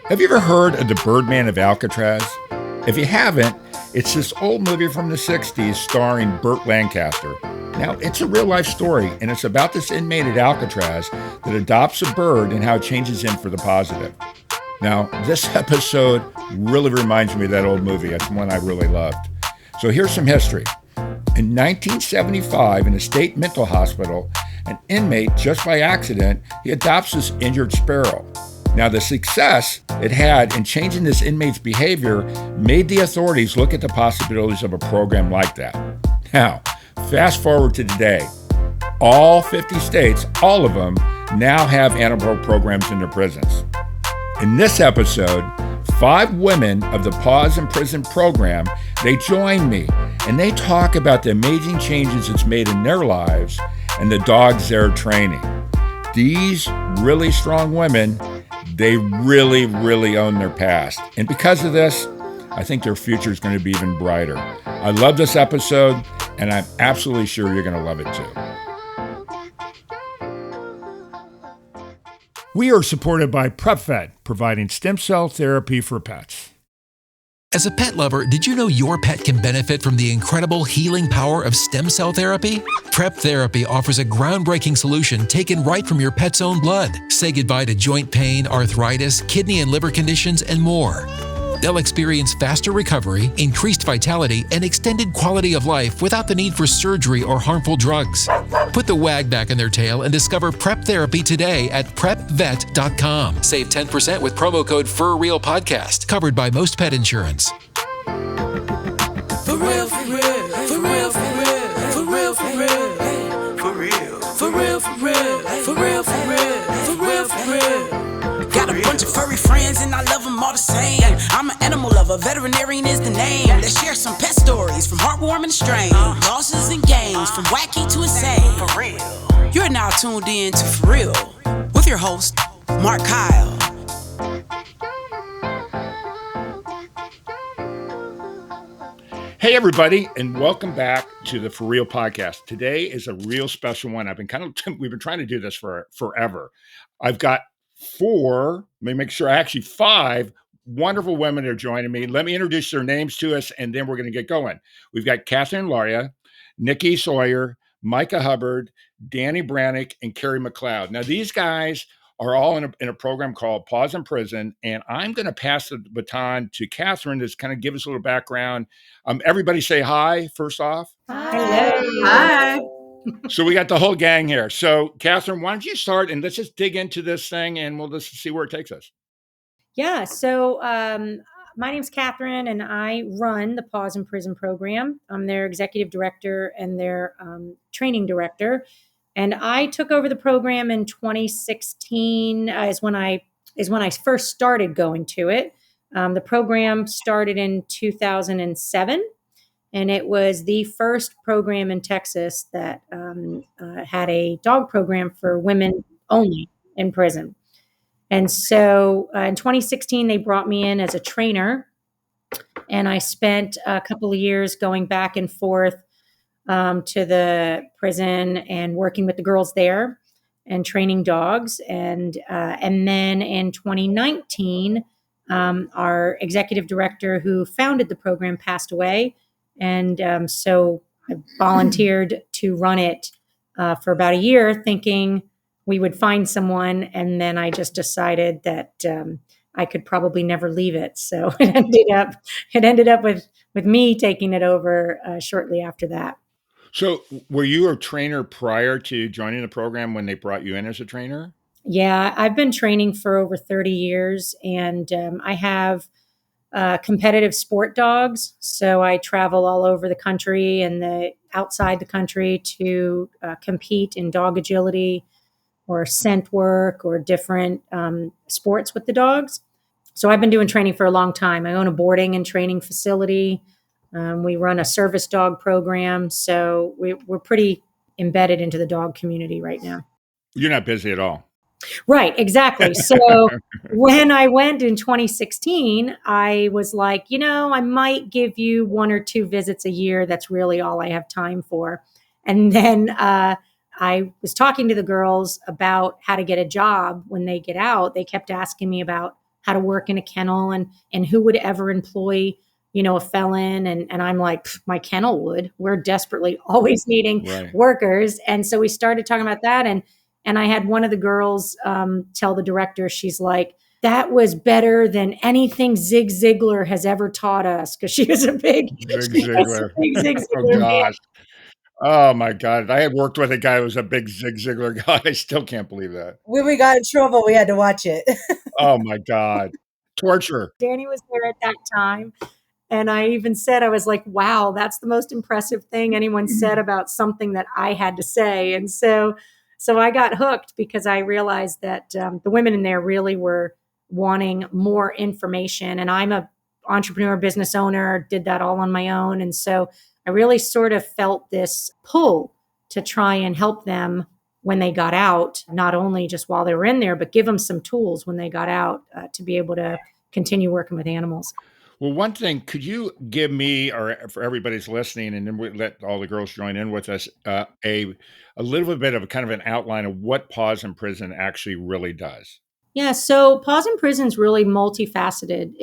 Have you ever heard of the Birdman of Alcatraz? If you haven't, it's this old movie from the 60s starring Burt Lancaster. Now, it's a real life story, and it's about this inmate at Alcatraz that adopts a bird and how it changes him for the positive. Now, this episode really reminds me of that old movie. It's one I really loved. So here's some history. In 1975, in a state mental hospital, an inmate, just by accident, he adopts this injured sparrow. Now, the success it had in changing this inmate's behavior made the authorities look at the possibilities of a program like that. Now, fast forward to today. All 50 states, all of them, now have animal programs in their prisons. In this episode, 5 women of the PAWS in Prison program, they join me, and they talk about the amazing changes it's made in their lives and the dogs they're training. These really strong women, they really, really own their past. And because of this, I think their future is going to be even brighter. I love this episode, and I'm absolutely sure you're going to love it too. We are supported by PrepVet, providing stem cell therapy for pets. As a pet lover, did you know your pet can benefit from the incredible healing power of stem cell therapy? Prep Therapy offers a groundbreaking solution taken right from your pet's own blood. Say goodbye to joint pain, arthritis, kidney and liver conditions, and more. They'll experience faster recovery, increased vitality, and extended quality of life without the need for surgery or harmful drugs. Put the wag back in their tail and discover Prep Therapy today at PrepVet.com. Save 10% with promo code FurRealPodcast, covered by most pet insurance. For real, for real, for real, for real, for real, for real, for real, for real, for real, for real, for real, for real, for real. Got a bunch of furry friends and I love them all the same. I'm an animal lover, veterinarian is the name. Let's share some pet stories from heartwarming to strange. Losses and games, from wacky to insane. For real. You're now tuned in to For Real with your host, Mark Kyle. Hey everybody, and welcome back to the For Real podcast. Today is a real special one. We've been trying to do this for forever. I've got 4, let me make sure, actually 5 wonderful women are joining me. Let me introduce their names to us, and then we're going to get going. We've got Catherine Laria, Nicci Sawyer, Micah Hubbard, Dani Brannock, and Carrie McCloud. Now, these guys are all in a program called PAWS in Prison, and I'm going to pass the baton to Catherine to kind of give us a little background. Everybody say hi, first off. Hi. Hi. So we got the whole gang here. So, Catherine, why don't you start, and let's just dig into this thing, and we'll just see where it takes us. Yeah, so my name's Catherine, and I run the PAWS in Prison program. I'm their executive director and their training director. And I took over the program in 2016 is when I first started going to it. The program started in 2007, and it was the first program in Texas that had a dog program for women only in prison. And so in 2016, they brought me in as a trainer, and I spent a couple of years going back and forth to the prison and working with the girls there and training dogs. And then in 2019, our executive director who founded the program passed away. And so I volunteered to run it for about a year, thinking we would find someone. And then I just decided that I could probably never leave it. So it ended up with me taking it over shortly after that. So were you a trainer prior to joining the program when they brought you in as a trainer? Yeah, I've been training for over 30 years, and I have competitive sport dogs. So I travel all over the country and outside the country to compete in dog agility or scent work or different sports with the dogs. So I've been doing training for a long time. I own a boarding and training facility. We run a service dog program. So we're pretty embedded into the dog community right now. You're not busy at all. Right, exactly. So when I went in 2016, I was like, I might give you 1 or 2 visits a year. That's really all I have time for. And then I was talking to the girls about how to get a job when they get out. They kept asking me about how to work in a kennel and who would ever employ, a felon. And I'm like, my kennel would. We're desperately always needing Right. workers. And so we started talking about that. And I had one of the girls tell the director, she's like, that was better than anything Zig Ziglar has ever taught us. Cause she was a big, Zig she was a Ziglar. big Zig Oh Ziglar fan. gosh. Oh my God. I had worked with a guy who was a big Zig Ziglar guy. I still can't believe that. When we got in trouble, we had to watch it. Oh my God. Torture. Dani was there at that time. And I even said, I was like, wow, that's the most impressive thing anyone said about something that I had to say. And so I got hooked because I realized that the women in there really were wanting more information. And I'm a entrepreneur, business owner, did that all on my own. And so I really sort of felt this pull to try and help them when they got out, not only just while they were in there, but give them some tools when they got out to be able to continue working with animals. Well, one thing, could you give me, or for everybody's listening, and then we let all the girls join in with us, a little bit of kind of an outline of what PAWS in Prison actually really does? Yeah, so PAWS in Prison is really multifaceted.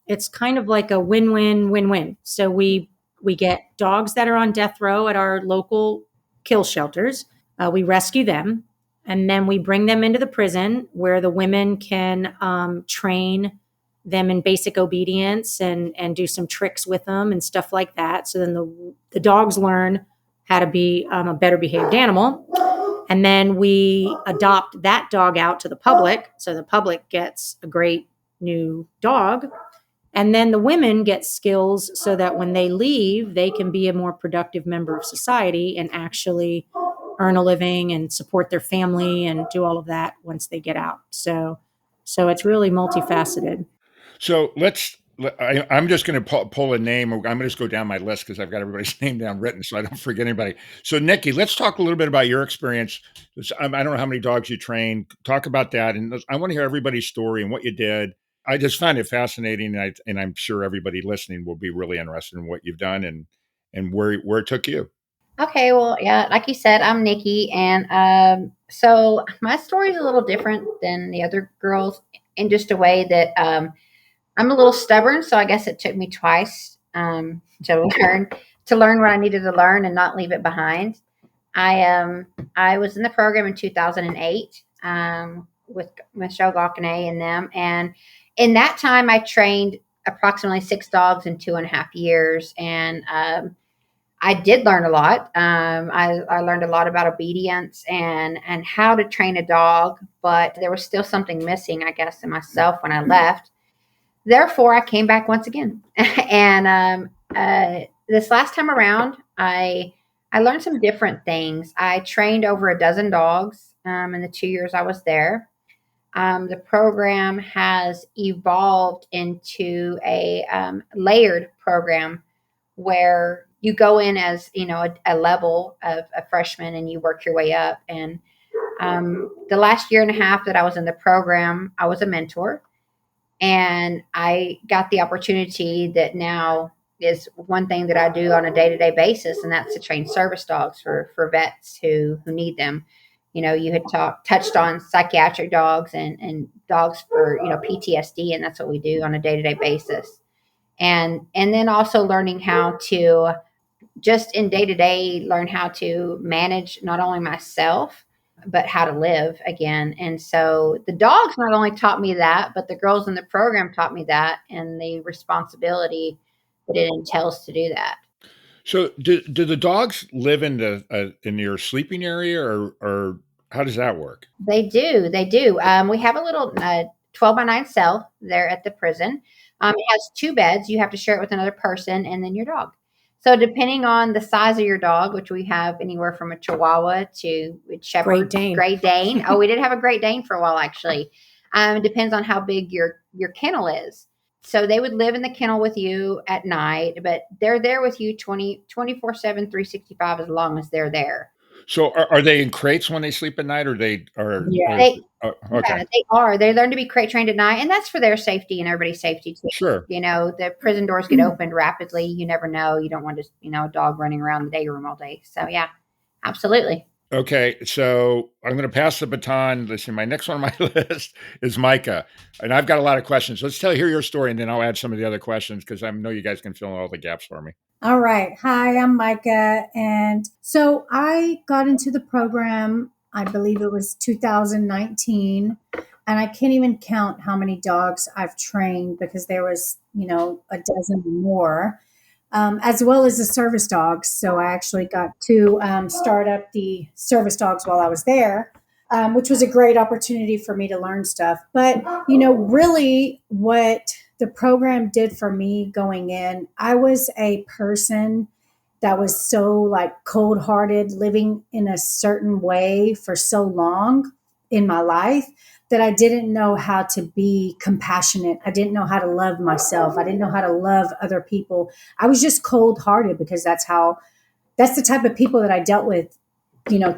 It's kind of like a win-win-win-win. So we get dogs that are on death row at our local kill shelters. We rescue them, and then we bring them into the prison where the women can train them in basic obedience and do some tricks with them and stuff like that. So then the dogs learn how to be a better behaved animal. And then we adopt that dog out to the public. So the public gets a great new dog. And then the women get skills so that when they leave, they can be a more productive member of society and actually earn a living and support their family and do all of that once they get out. So it's really multifaceted. So I'm just going to pull a name. I'm going to just go down my list because I've got everybody's name down written so I don't forget anybody. So, Nicci, let's talk a little bit about your experience. I don't know how many dogs you trained. Talk about that. And I want to hear everybody's story and what you did. I just find it fascinating. And I'm sure everybody listening will be really interested in what you've done and where it took you. Okay, well, yeah, like you said, I'm Nicci, and so my story is a little different than the other girls in just a way that I'm a little stubborn, so I guess it took me twice to learn what I needed to learn and not leave it behind. I was in the program in 2008 with Michelle Gaukene and them, and in that time I trained approximately 6 dogs in 2.5 years, and I did learn a lot. I learned a lot about obedience and how to train a dog, but there was still something missing, I guess, in myself when I left. Therefore, I came back once again. And this last time around, I learned some different things. I trained over a dozen dogs in the 2 years I was there. The program has evolved into a layered program where you go in as, a level of a freshman and you work your way up. And the last 1.5 years that I was in the program, I was a mentor. And I got the opportunity that now is one thing that I do on a day-to-day basis, and that's to train service dogs for vets who need them. You had touched on psychiatric dogs and dogs for, PTSD, and that's what we do on a day-to-day basis. And then also learning how to just in day-to-day learn how to manage not only myself, but how to live again. And so the dogs not only taught me that, but the girls in the program taught me that and the responsibility that it entails to do that. So do the dogs live in your sleeping area or how does that work? They do. We have a little 12-by-9 cell there at the prison. It has 2 beds. You have to share it with another person and then your dog. So depending on the size of your dog, which we have anywhere from a Chihuahua to a Shepherd, Great Dane. Oh, we did have a Great Dane for a while, actually. It depends on how big your kennel is. So they would live in the kennel with you at night, but they're there with you 24/7, 365 as long as they're there. So are they in crates when they sleep at night, or they are? Yeah, Okay. Yeah, they are. They learn to be crate trained at night, and that's for their safety and everybody's safety too. Sure. The prison doors get opened rapidly. You never know. You don't want a dog running around the day room all day. So yeah, absolutely. Okay, so I'm going to pass the baton. Listen, my next one on my list is Micah, and I've got a lot of questions. Let's hear your story, and then I'll add some of the other questions because I know you guys can fill in all the gaps for me. All right. Hi, I'm Micah. And so I got into the program, I believe it was 2019. And I can't even count how many dogs I've trained because there was, a dozen more, as well as the service dogs. So I actually got to start up the service dogs while I was there, which was a great opportunity for me to learn stuff. But, really what the program did for me going in, I was a person that was so like cold hearted, living in a certain way for so long in my life that I didn't know how to be compassionate. I didn't know how to love myself. I didn't know how to love other people. I was just cold hearted because that's the type of people that I dealt with,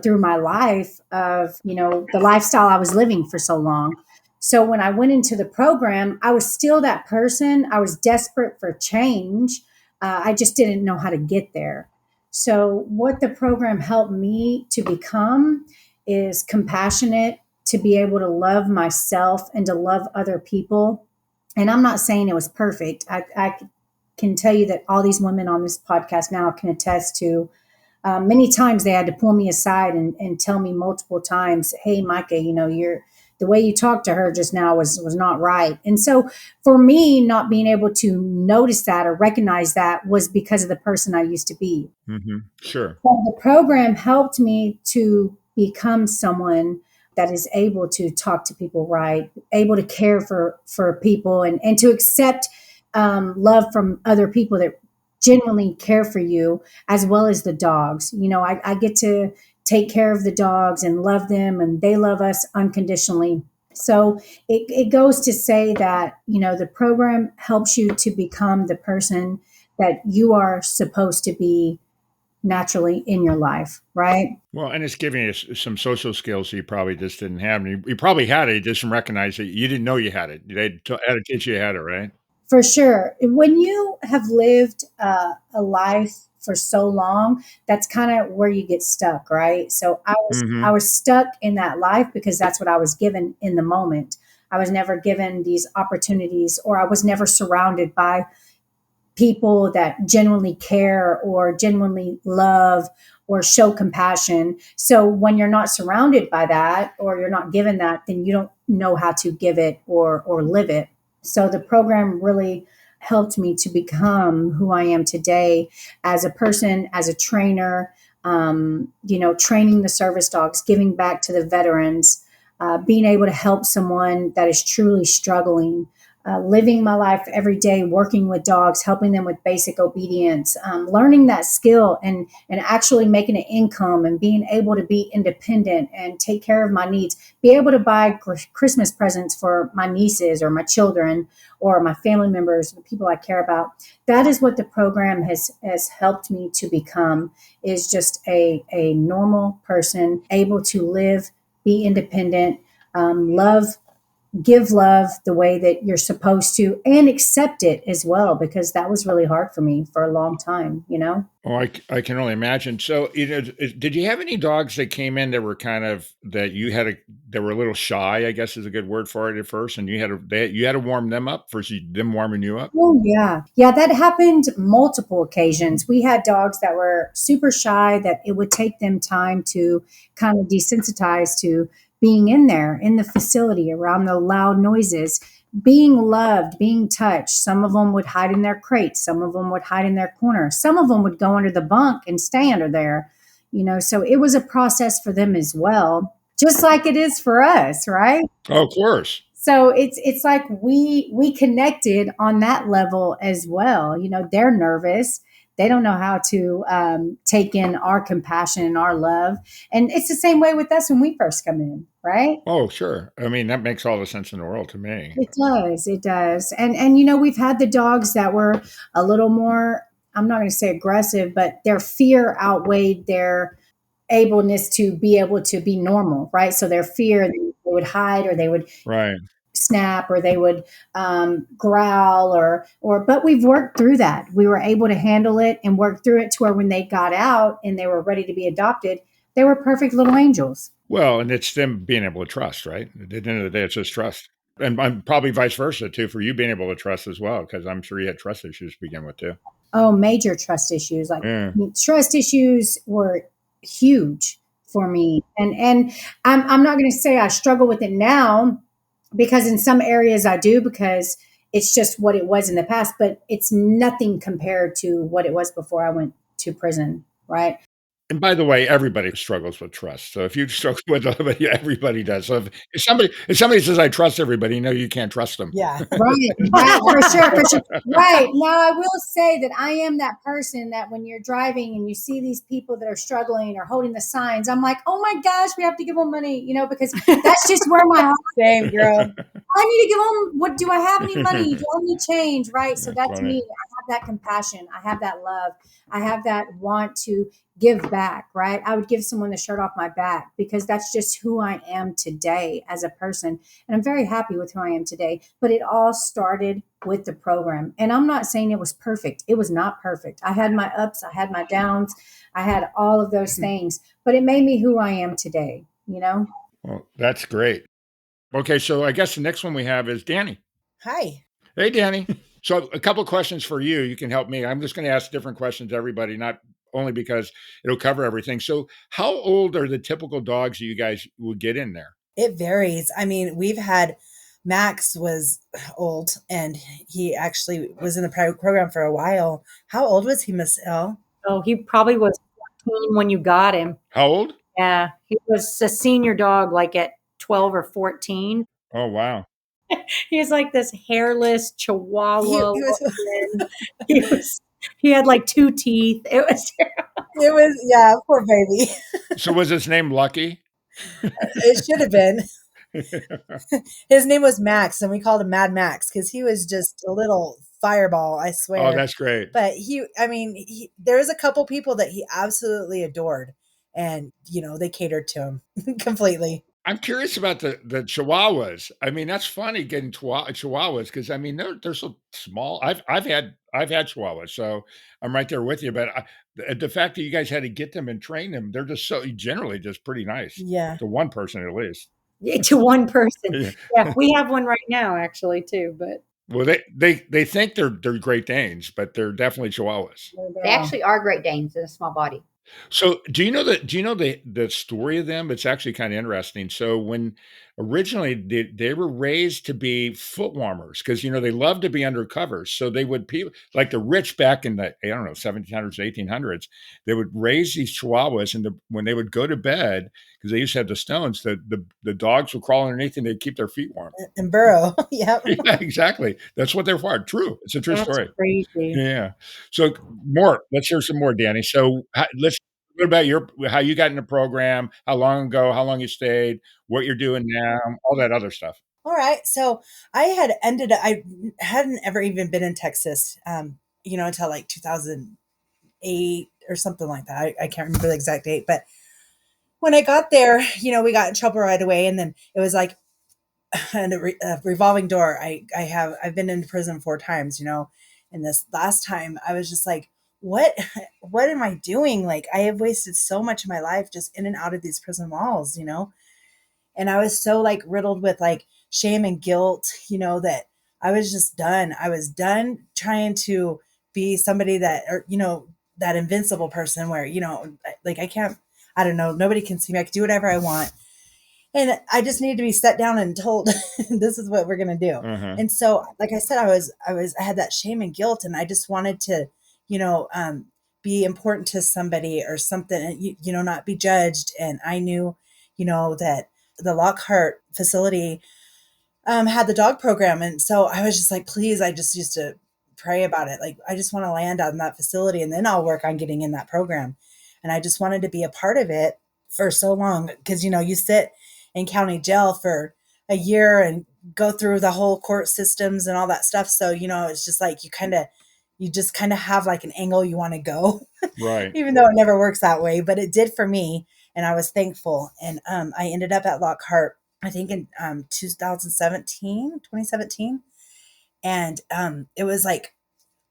through my life of, the lifestyle I was living for so long. So when I went into the program, I was still that person. I was desperate for change. I just didn't know how to get there. So what the program helped me to become is compassionate, to be able to love myself and to love other people. And I'm not saying it was perfect. I can tell you that all these women on this podcast now can attest to many times they had to pull me aside and tell me multiple times, "Hey, Micah, the way you talked to her just now was not right." And so for me, not being able to notice that or recognize that was because of the person I used to be. Sure. So the program helped me to become someone that is able to talk to people right, able to care for people and to accept love from other people that genuinely care for you, as well as the dogs. I get to take care of the dogs and love them, and they love us unconditionally. So it goes to say that, the program helps you to become the person that you are supposed to be naturally in your life, right? Well, and it's giving you some social skills you probably just didn't have. And you probably had it, you just didn't recognize it. You didn't know you had it. They had to teach you had it, right? For sure. When you have lived a life for so long, that's kind of where you get stuck, right? So I Hmm. was stuck in that life because that's what I was given in the moment. I was never given these opportunities, or I was never surrounded by people that genuinely care or genuinely love or show compassion. So when you're not surrounded by that, or you're not given that, then you don't know how to give it or live it. So the program really helped me to become who I am today as a person, as a trainer, training the service dogs, giving back to the veterans, being able to help someone that is truly struggling, living my life every day, working with dogs, helping them with basic obedience, learning that skill and actually making an income and being able to be independent and take care of my needs, be able to buy Christmas presents for my nieces or my children or my family members, the people I care about. That is what the program has helped me to become, is just a normal person able to live, be independent, give love the way that you're supposed to, and accept it as well, because that was really hard for me for a long time. Oh, I can only imagine. So, did you have any dogs that came in that were that you had that were a little shy, I guess is a good word for it at first, and you had to warm them up versus them warming you up? Oh, yeah. Yeah, that happened multiple occasions. We had dogs that were super shy, that it would take them time to kind of desensitize to being in there in the facility around the loud noises, being loved, being touched. Some of them would hide in their crates, some of them would hide in their corner, some of them would go under the bunk and stay under there. So it was a process for them as well, just like it is for us, right? Oh, of course. So it's like we connected on that level as well. They're nervous. They don't know how to take in our compassion and our love. And it's the same way with us when we first come in, right? Oh, sure. I mean, that makes all the sense in the world to me. It does. It does. And we've had the dogs that were a little more, I'm not going to say aggressive, but their fear outweighed their ableness to be able to be normal, right? So their fear, they would hide, or they would Right. snap, or they would growl, but we've worked through that. We were able to handle it and work through it to where when they got out and they were ready to be adopted, They were perfect little angels. Well, and it's them being able to trust, right? At the end of the day, it's just trust. And probably vice versa, too, for you being able to trust as well, because I'm sure you had trust issues to begin with, too. Oh, major trust issues. Like Yeah. trust issues were huge for me. And I'm not going to say I struggle with it now, because in some areas I do, because it's just what it was in the past, but it's nothing compared to what it was before I went to prison, right? And by the way, everybody struggles with trust. So if you struggle with it, everybody does. So if somebody says, I trust everybody, you know you can't trust them. Yeah. Right, right, for sure, for sure. Right. Now, I will say that I am that person that when you're driving and you see these people that are struggling or holding the signs, I'm like, oh my gosh, we have to give them money, because that's just where my heart. Same, girl. I need to give them. What do I have any money? Do I need change? Right. So That's that's funny. me. I have that compassion. I have that love. I have that want to give back. Right. I would give someone the shirt off my back, because that's just who I am today as a person. And I'm very happy with who I am today. But it all started with the program. And I'm not saying it was perfect. It was not perfect. I had my ups, I had my downs, I had all of those things, but it made me who I am today, Well, that's great. Okay, so I guess the next one we have is Dani. Hi. Hey, Dani. So a couple of questions for you. You can help me. I'm just going to ask different questions to everybody, not only because it'll cover everything. So how old are the typical dogs you guys would get in there? It varies. I mean, we've had Max was old, and he actually was in the program for a while. How old was he, Miss L? Oh, he probably was 14 when you got him. How old? Yeah, he was a senior dog, like at 12 or 14. Oh, wow. He was like this hairless He chihuahua. was. He had like 2 teeth. It was It was, yeah, poor baby. So was his name Lucky? It should have been. His name was Max, and we called him Mad Max because he was just a little fireball, I swear. Oh, that's great. But there was a couple people that he absolutely adored, and they catered to him completely. I'm curious about the Chihuahuas. I mean, that's funny getting Chihuahuas because I mean they're so small. I've had Chihuahuas, so I'm right there with you. But the fact that you guys had to get them and train them, they're just so generally just pretty nice Yeah. to one person at least. to one person. Yeah. Yeah, we have one right now actually too, but Well, they think they're Great Danes, but they're definitely Chihuahuas. They actually are Great Danes in a small body. So, do you know the story of them? It's actually kind of interesting. So, when originally they were raised to be foot warmers because they love to be under covers. So they would people like the rich back in the 1700s, 1800s, they would raise these Chihuahuas, and when they would go to bed because they used to have the stones, the dogs would crawl underneath and they'd keep their feet warm. And burrow. Yep. Yeah, exactly. That's what they're for. True. It's a true that's story. crazy. Yeah. So let's hear some more, Dani. So what about how you got in the program, how long ago, how long you stayed, what you're doing now, all that other stuff. All right. So I hadn't ever even been in Texas, until like 2008 or something like that. I can't remember the exact date, but when I got there, we got in trouble right away. And then it was like a revolving door. I've been in prison 4 times, and this last time I was just like, what am I doing? Like, I have wasted so much of my life just in and out of these prison walls, and I was so like riddled with like shame and guilt, that I was just done. I was done trying to be somebody that, or, that invincible person where, like I don't know, nobody can see me. I can do whatever I want. And I just needed to be set down and told, this is what we're going to do. Uh-huh. And so, like I said, I had that shame and guilt, and I just wanted to, be important to somebody or something, and, not be judged. And I knew, that the Lockhart facility had the dog program. And so I was just like, please, I just used to pray about it. Like, I just want to land on that facility and then I'll work on getting in that program. And I just wanted to be a part of it for so long. Cause you sit in county jail for a year and go through the whole court systems and all that stuff. So, it's just like, you just kind of have like an angle you want to go. Right. Even though it never works that way, but it did for me. And I was thankful. And I ended up at Lockhart, I think in 2017. And it was like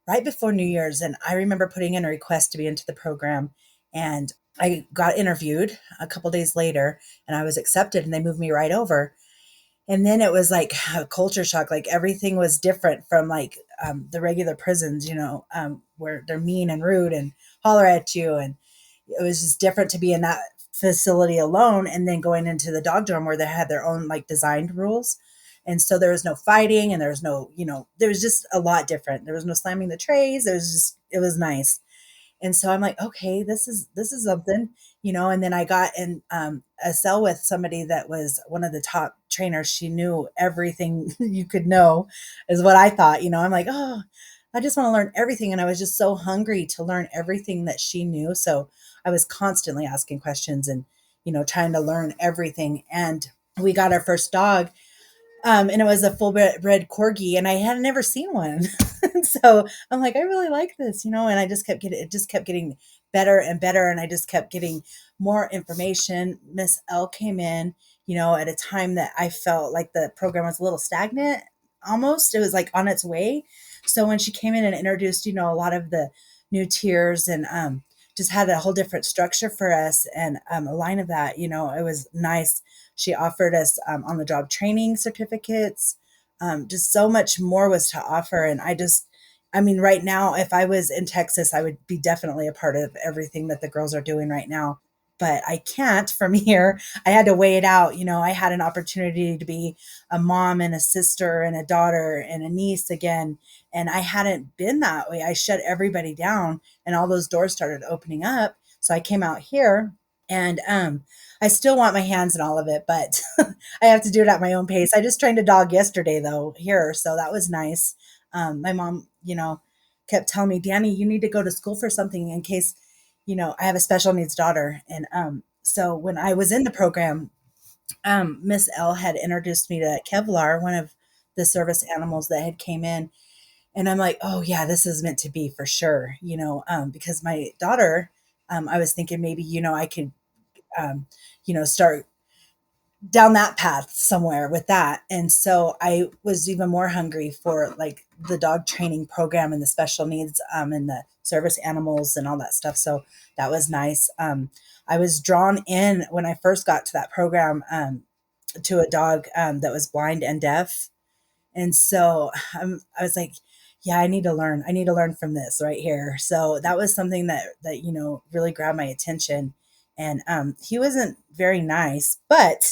right before New Year's. And I remember putting in a request to be into the program. And I got interviewed a couple days later and I was accepted and they moved me right over. And then it was like a culture shock. Like everything was different from like the regular prisons, where they're mean and rude and holler at you. And it was just different to be in that facility alone and then going into the dog dorm where they had their own like designed rules. And so there was no fighting and there was no, there was just a lot different. There was no slamming the trays. It was nice. And so I'm like, okay, this is something, and then I got in a cell with somebody that was one of the top trainers. She knew everything you could know is what I thought, I'm like, oh, I just want to learn everything. And I was just so hungry to learn everything that she knew. So I was constantly asking questions and, trying to learn everything. And we got our first dog. And it was a full bred corgi, and I had never seen one. So I'm like, I really like this, and I just it just kept getting better and better. And I just kept getting more information. Miss L came in, at a time that I felt like the program was a little stagnant almost. It was like on its way. So when she came in and introduced, a lot of the new tiers and just had a whole different structure for us and a line of that, it was nice. She offered us on the job training certificates. Just so much more was to offer. And right now, if I was in Texas, I would be definitely a part of everything that the girls are doing right now. But I can't from here. I had to weigh it out. I had an opportunity to be a mom and a sister and a daughter and a niece again. And I hadn't been that way. I shut everybody down and all those doors started opening up. So I came out here and I still want my hands in all of it, but I have to do it at my own pace. I just trained a dog yesterday though here. So that was nice. My mom, kept telling me, Dani, you need to go to school for something in case, I have a special needs daughter. And so when I was in the program, Miss L had introduced me to Kevlar, one of the service animals that had came in. And I'm like, oh yeah, this is meant to be for sure, because my daughter, I was thinking maybe, I could, start down that path somewhere with that. And so I was even more hungry for like the dog training program and the special needs and the service animals and all that stuff. So that was nice. I was drawn in when I first got to that program to a dog that was blind and deaf. And so I was like, yeah, I need to learn. I need to learn from this right here. So that was something that really grabbed my attention. And he wasn't very nice, but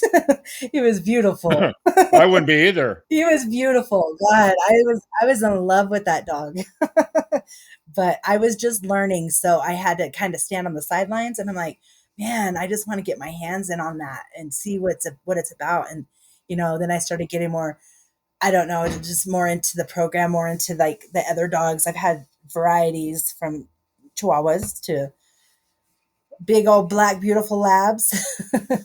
he was beautiful. I wouldn't be either. He was beautiful. God, I was in love with that dog. But I was just learning, so I had to kind of stand on the sidelines and I'm like, man, I just want to get my hands in on that and see what it's about. And then I started getting more, I don't know, just more into the program, more into like the other dogs. I've had varieties from Chihuahuas to big old black beautiful labs.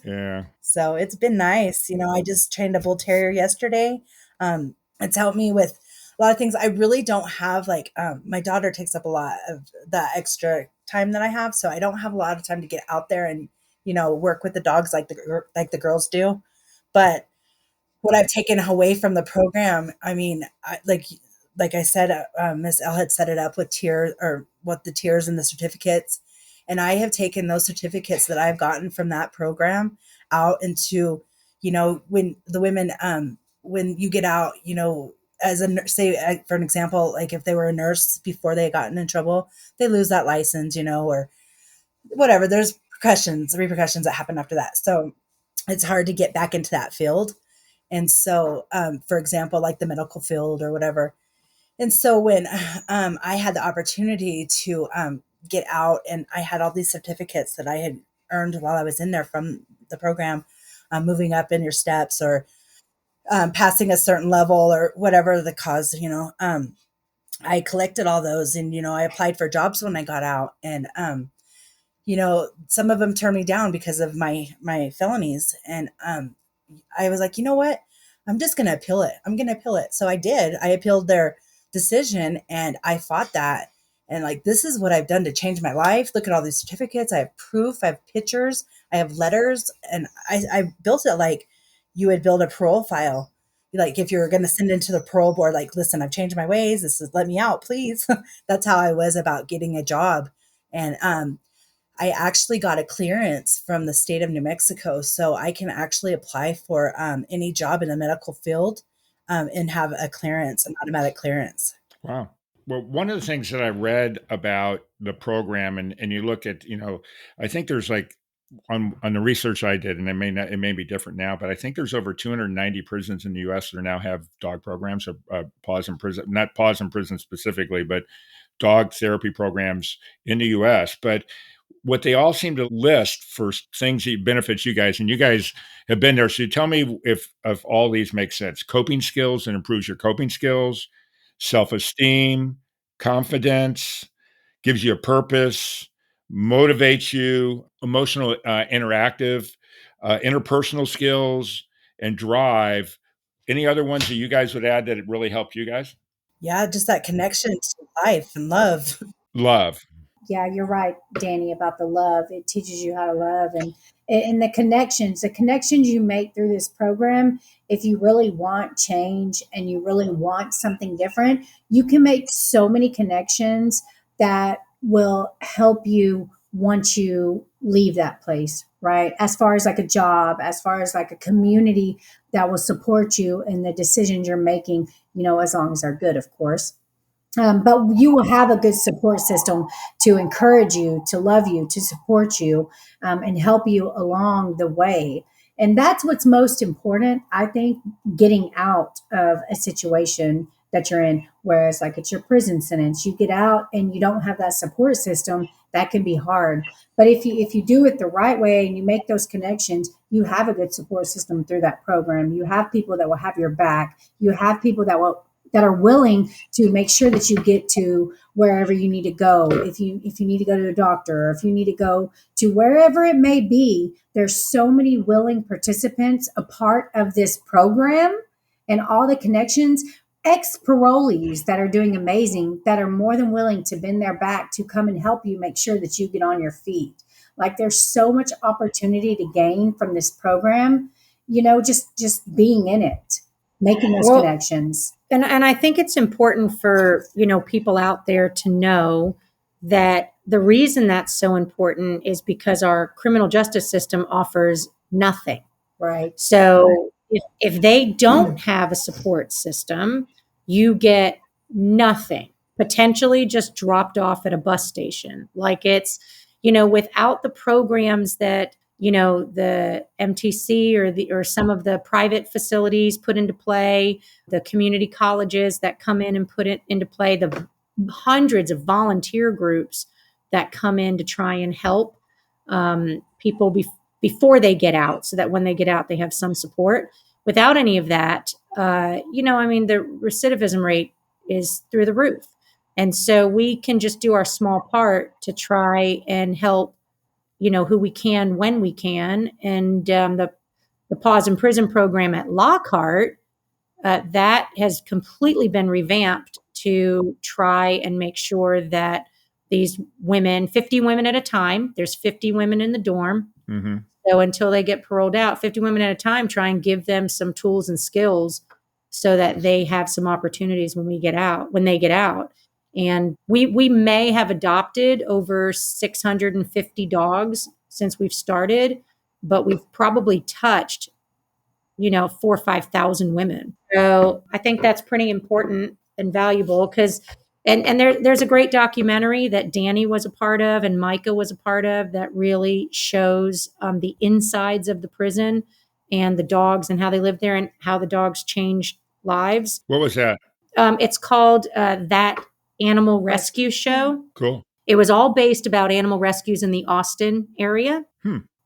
Yeah. So it's been nice. I just trained a bull terrier yesterday. It's helped me with a lot of things. I really don't have like my daughter takes up a lot of the extra time that I have, so I don't have a lot of time to get out there and work with the dogs like the girls do. But what I've taken away from the program, like I said, Miss L had set it up with tiers or what the tiers and the certificates. And I have taken those certificates that I've gotten from that program out into, when the women, when you get out, as a say, for an example, like if they were a nurse before they had gotten in trouble, they lose that license, or whatever. There's repercussions that happen after that. So it's hard to get back into that field. And so, for example, like the medical field or whatever. And so when I had the opportunity to get out and I had all these certificates that I had earned while I was in there from the program, moving up in your steps or passing a certain level or whatever the cause, I collected all those and, I applied for jobs when I got out and, some of them turned me down because of my felonies. And I was like, you know what? I'm just going to appeal it. I'm going to appeal it. So I did. I appealed their decision and I fought that. And like, this is what I've done to change my life. Look at all these certificates. I have proof. I have pictures. I have letters. And I built it like you would build a parole file. Like if you're going to send into the parole board, like, listen, I've changed my ways. Let me out, please. That's how I was about getting a job. And I actually got a clearance from the state of New Mexico, so I can actually apply for any job in the medical field and have a clearance, an automatic clearance. Wow. Well, one of the things that I read about the program, and you look at, I think there's like on the research I did, and it may be different now, but I think there's over 290 prisons in the U.S. that now have dog programs, or PAWS in Prison, not PAWS in Prison specifically, but dog therapy programs in the U.S. But what they all seem to list for things that benefits you guys, and you guys have been there. So tell me if all these make sense. Coping skills and improves your coping skills, self-esteem, confidence, gives you a purpose, motivates you, emotional, interactive, interpersonal skills, and drive. Any other ones that you guys would add that it really helped you guys? Yeah, just that connection to life and love. Love. Yeah, you're right, Dani, about the love. It teaches you how to love, and the connections you make through this program. If you really want change and you really want something different, you can make so many connections that will help you once you leave that place, right? As far as like a job, as far as like a community that will support you in the decisions you're making, as long as they're good, of course. But you will have a good support system to encourage you, to love you, to support you, and help you along the way. And that's what's most important, I think, getting out of a situation that you're in. Whereas, like, it's your prison sentence, you get out and you don't have that support system. That can be hard. But if you do it the right way and you make those connections, you have a good support system through that program. You have people that will have your back. You have people that are willing to make sure that you get to wherever you need to go. If you need to go to a doctor, or if you need to go to wherever it may be, there's so many willing participants a part of this program, and all the connections, ex-parolees that are doing amazing, that are more than willing to bend their back to come and help you make sure that you get on your feet. Like, there's so much opportunity to gain from this program, just being in it, making those connections. And I think it's important for, people out there to know that the reason that's so important is because our criminal justice system offers nothing. Right. So if they don't have a support system, you get nothing, potentially just dropped off at a bus station. Like, it's, without the programs that, the MTC or some of the private facilities put into play, the community colleges that come in and put it into play, the hundreds of volunteer groups that come in to try and help people before they get out, so that when they get out, they have some support. Without any of that, the recidivism rate is through the roof. And so we can just do our small part to try and help who we can when we can. And the PAWS in Prison program at Lockhart, that has completely been revamped to try and make sure that these women, 50 women at a time, there's 50 women in the dorm. Mm-hmm. So until they get paroled out, 50 women at a time, try and give them some tools and skills so that they have some opportunities when they get out. And we may have adopted over 650 dogs since we've started, but we've probably touched, 4,000 or 5,000 women. So I think that's pretty important and valuable, because, and there's a great documentary that Dani was a part of and Micah was a part of that really shows the insides of the prison and the dogs and how they live there and how the dogs change lives. What was that? It's called That Animal Rescue Show. Cool. It was all based about animal rescues in the Austin area.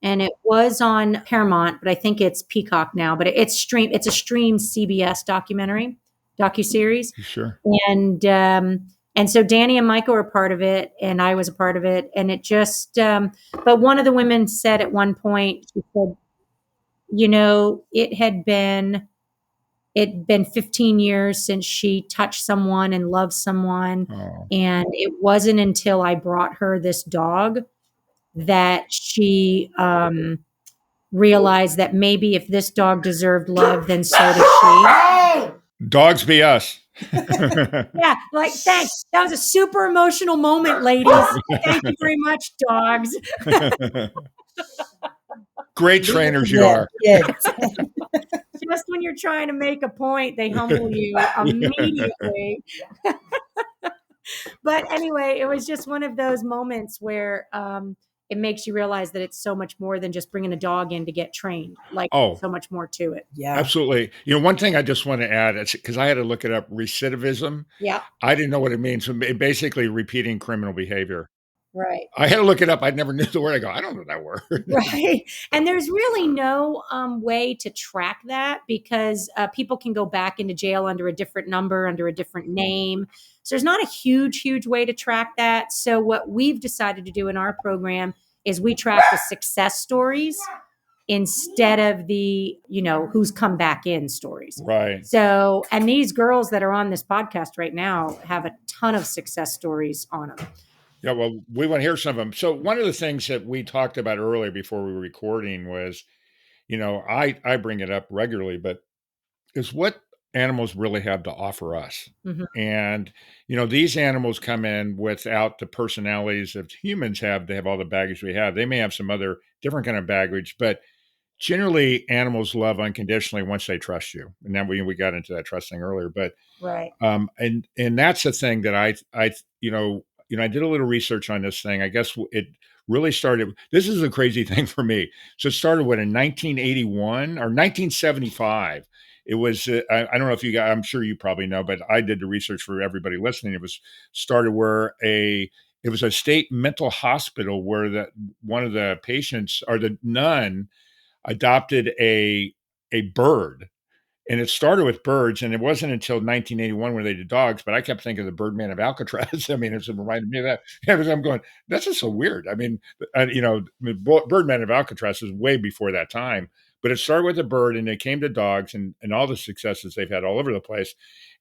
And it was on Paramount, but I think it's Peacock now. But it's a streamed CBS docuseries. Sure. And so Dani and Micah were part of it, and I was a part of it. And it just, but one of the women said at one point, she said, it had been 15 years since she touched someone and loved someone. Oh. And it wasn't until I brought her this dog that she realized that maybe if this dog deserved love, then so does she. Dogs be us. Yeah, like, thanks. That was a super emotional moment, ladies. Thank you very much, dogs. Great trainers you Yeah, are. kids. Just when you're trying to make a point, they humble you immediately. But anyway, it was just one of those moments where it makes you realize that it's so much more than just bringing a dog in to get trained. Like, Oh, so much more to it. Yeah. absolutely. One thing I just want to add, because I had to look it up, recidivism. Yeah, I didn't know what it means. So basically repeating criminal behavior. right. I had to look it up. I never knew the word. I go, I don't know that word. Right. And there's really no way to track that because people can go back into jail under a different number, under a different name. So there's not a huge way to track that. So what we've decided to do in our program is we track the success stories instead of the, who's come back in stories. Right. So, and these girls that are on this podcast right now have a ton of success stories on them. Yeah, well, we want to hear some of them. So one of the things that we talked about earlier before we were recording was, I bring it up regularly, but is what animals really have to offer us. Mhm. And, these animals come in without the personalities that humans have. They have all the baggage we have. They may have some other different kind of baggage, but generally animals love unconditionally once they trust you. And then we got into that trust thing earlier, but Right. and that's the thing that I did a little research on this thing. I guess it really started. This is a crazy thing for me. So it started in 1981 or 1975. It was I don't know if you guys. I'm sure you probably know, but I did the research for everybody listening. It was started where it was a state mental hospital where one of the patients or the nun adopted a bird. And it started with birds, and it wasn't until 1981 when they did dogs, but I kept thinking of the Birdman of Alcatraz. I mean, it reminded me of that. Yeah, because I'm going, that's just so weird. I mean, Birdman of Alcatraz is way before that time, but it started with a bird, and it came to dogs and all the successes they've had all over the place.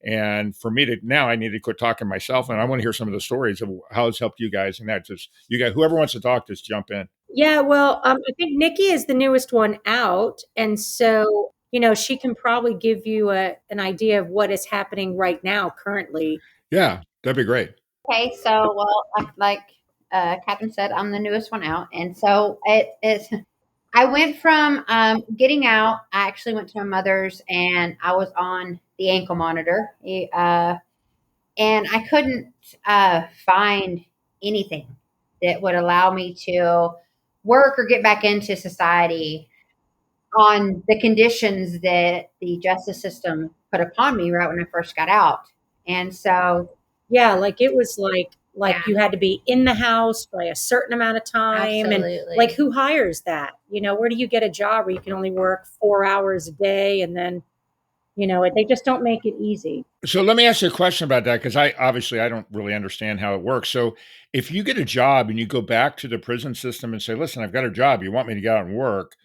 And for me now I need to quit talking myself, and I want to hear some of the stories of how it's helped you guys. And that just, you guys, whoever wants to talk, just jump in. Yeah, well, I think Nicci is the newest one out. And so, she can probably give you an idea of what is happening right now, currently. Yeah, that'd be great. Okay, so like Catherine said, I'm the newest one out, and so I went from getting out. I actually went to my mother's, and I was on the ankle monitor, and I couldn't find anything that would allow me to work or get back into society on the conditions that the justice system put upon me right when I first got out. And so, Yeah, like it was like Yeah. you had to be in the house by a certain amount of time. Absolutely. And like, who hires that? Where do you get a job where you can only work 4 hours a day and then, they just don't make it easy. So let me ask you a question about that, because I don't really understand how it works. So if you get a job and you go back to the prison system and say, "Listen, I've got a job. You want me to get out and work?"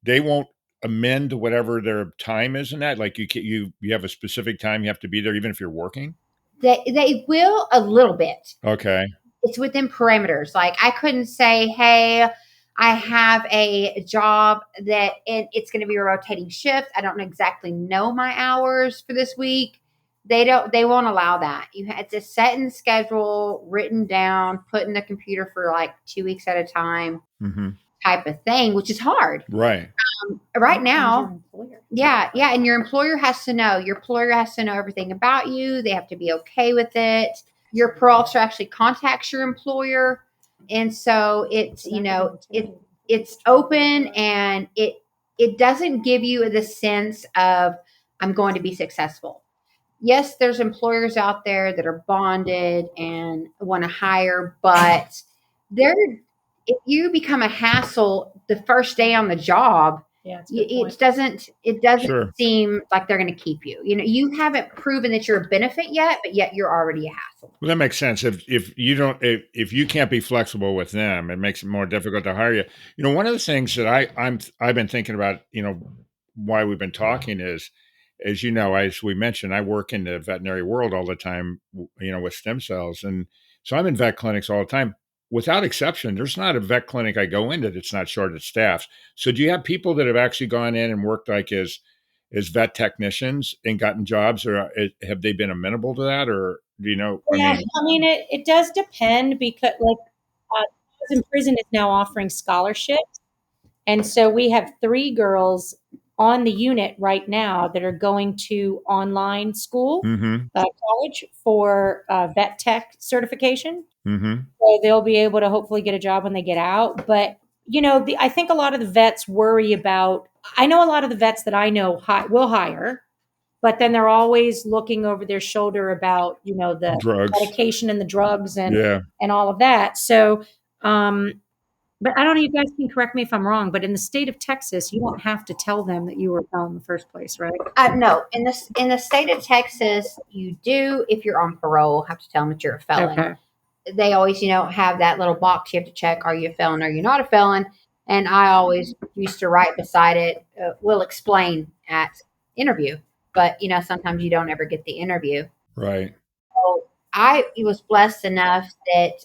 They won't amend whatever their time is in that. Like you have a specific time you have to be there, even if you're working. They will a little bit. Okay. It's within parameters. Like I couldn't say, hey, I have a job that it's going to be a rotating shift. I don't exactly know my hours for this week. They won't allow that. It's a set in schedule, written down, put in the computer for like 2 weeks at a time type of thing, which is hard. Right. Right now. Yeah. And your employer has to know. Your employer has to know everything about you. They have to be okay with it. Your parole officer actually contacts your employer. And so it's, it's open, and it doesn't give you the sense of I'm going to be successful. Yes, there's employers out there that are bonded and want to hire, but if you become a hassle the first day on the job, it doesn't Sure. seem like they're going to keep you. You haven't proven that you're a benefit yet, but yet you're already a hassle. Well, that makes sense. If you can't be flexible with them, it makes it more difficult to hire you. One of the things that I've been thinking about, why we've been talking is, as we mentioned, I work in the veterinary world all the time, with stem cells, and so I'm in vet clinics all the time. Without exception, there's not a vet clinic I go into that's not short of staff. So do you have people that have actually gone in and worked like as as vet technicians and gotten jobs, or have they been amenable to that, or do you know? I Yeah, mean, I mean, it does depend because, like, PAWS in Prison is now offering scholarships. And so we have 3 girls on the unit right now that are going to online school, mm-hmm, college for vet tech certification. mm-hmm, So they'll be able to hopefully get a job when they get out. But, I think a lot of the vets worry about, I know a lot of the vets that I know will hire, but then they're always looking over their shoulder about, the drugs. medication and the drugs Yeah. and all of that. So, but I don't know, you guys can correct me if I'm wrong, but in the state of Texas, you don't have to tell them that you were a felon in the first place, right? No, in the state of Texas, you do if you're on parole have to tell them that you're a felon. Okay. They always, have that little box you have to check: are you a felon? Are you not a felon? And I always used to write beside it, "We'll explain at interview." But sometimes you don't ever get the interview. Right. So I was blessed enough that,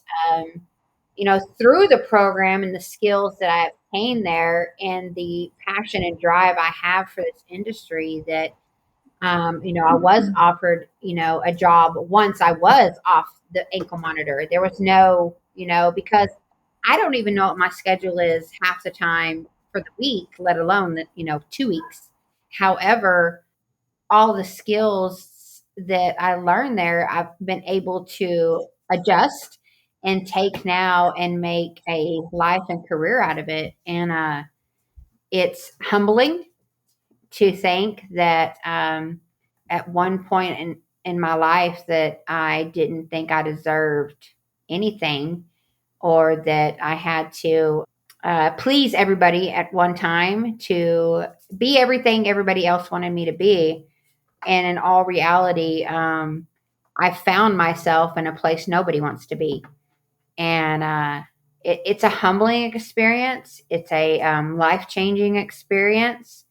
through the program and the skills that I obtained there and the passion and drive I have for this industry, that, I was offered, a job once I was off the ankle monitor. There was no, because I don't even know what my schedule is half the time for the week, let alone that, 2 weeks. However, all the skills that I learned there, I've been able to adjust and take now and make a life and career out of it. And it's humbling to think that at one point in my life that I didn't think I deserved anything, or that I had to please everybody at one time to be everything everybody else wanted me to be. And in all reality, I found myself in a place nobody wants to be. And it's a humbling experience. It's a life-changing experience.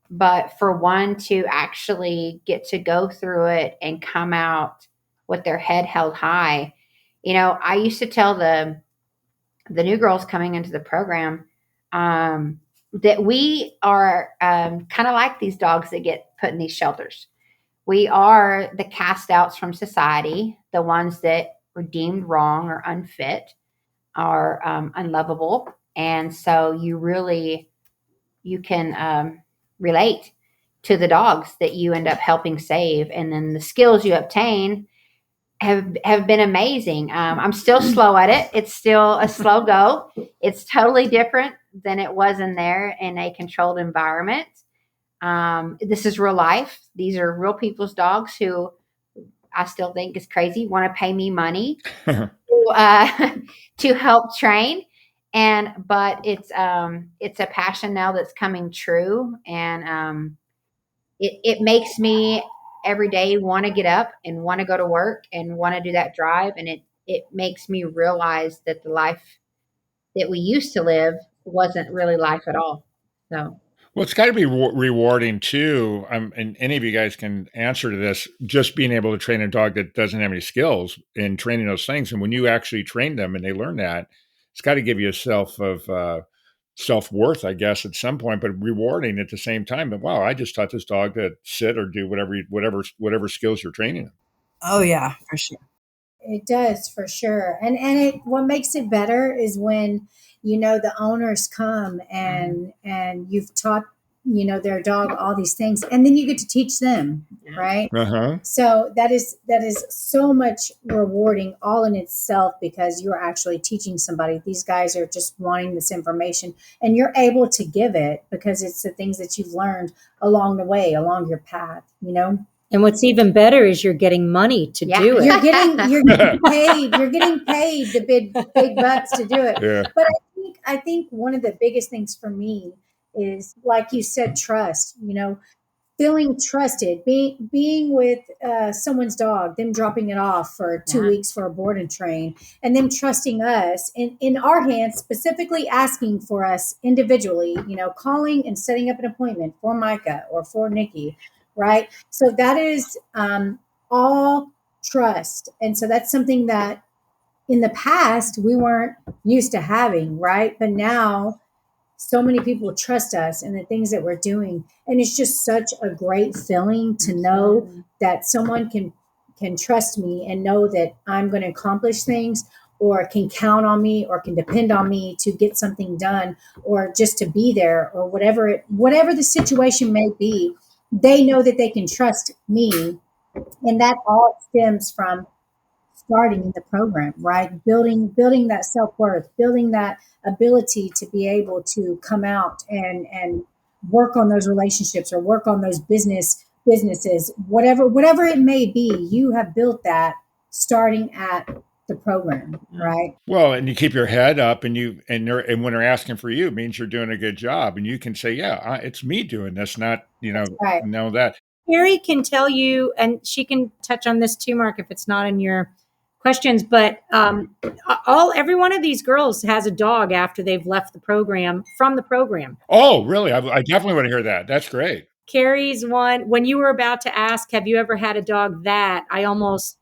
But for one to actually get to go through it and come out with their head held high, I used to tell the new girls coming into the program that we are kind of like these dogs that get put in these shelters. We are the cast outs from society, the ones that were deemed wrong or unfit, are unlovable. And so you can relate to the dogs that you end up helping save. And then the skills you obtain have been amazing. I'm still slow at it. It's still a slow go. It's totally different than it was in there in a controlled environment. This is real life. These are real people's dogs who I still think is crazy, want to pay me money to help train. But it's a passion now that's coming true. And it makes me every day want to get up and want to go to work and want to do that drive. And it makes me realize that the life that we used to live wasn't really life at all. So. Well, it's got to be rewarding too. And any of you guys can answer to this. Just being able to train a dog that doesn't have any skills in training those things, and when you actually train them and they learn that, it's got to give you a self-worth, I guess, at some point, but rewarding at the same time. But wow, I just taught this dog to sit or do whatever skills you're training them. Oh yeah, for sure. It does for sure. And what makes it better is when, the owners come and you've taught, their dog all these things, and then you get to teach them. Right. Uh-huh. So that is so much rewarding all in itself, because you're actually teaching somebody. These guys are just wanting this information, and you're able to give it because it's the things that you've learned along the way, along your path, And what's even better is you're getting money to do it. You're getting paid. You're getting paid the big bucks to do it. Yeah. But I think one of the biggest things for me is, like you said, trust. Feeling trusted, being with someone's dog, them dropping it off for 2 weeks for a board and train, and them trusting us in our hands, specifically asking for us individually, calling and setting up an appointment for Micah or for Nicci. Right. So that is all trust. And so that's something that in the past we weren't used to having. Right. But now so many people trust us and the things that we're doing. And it's just such a great feeling to know that someone can trust me and know that I'm going to accomplish things, or can count on me, or can depend on me to get something done, or just to be there, or whatever the situation may be. They know that they can trust me. And that all stems from starting in the program, right? Building that self-worth, building that ability to be able to come out and work on those relationships, or work on those businesses, whatever it may be. You have built that starting at the program, right? Well, and you keep your head up, and and when they're asking for you, it means you're doing a good job, and you can say, "Yeah, it's me doing this, not Right. know that." Carrie can tell you, and she can touch on this too, Mark, if it's not in your questions. But every one of these girls has a dog after they've left the program, from the program. Oh, really? I definitely want to hear that. That's great. Carrie's one. When you were about to ask, have you ever had a dog? That I almost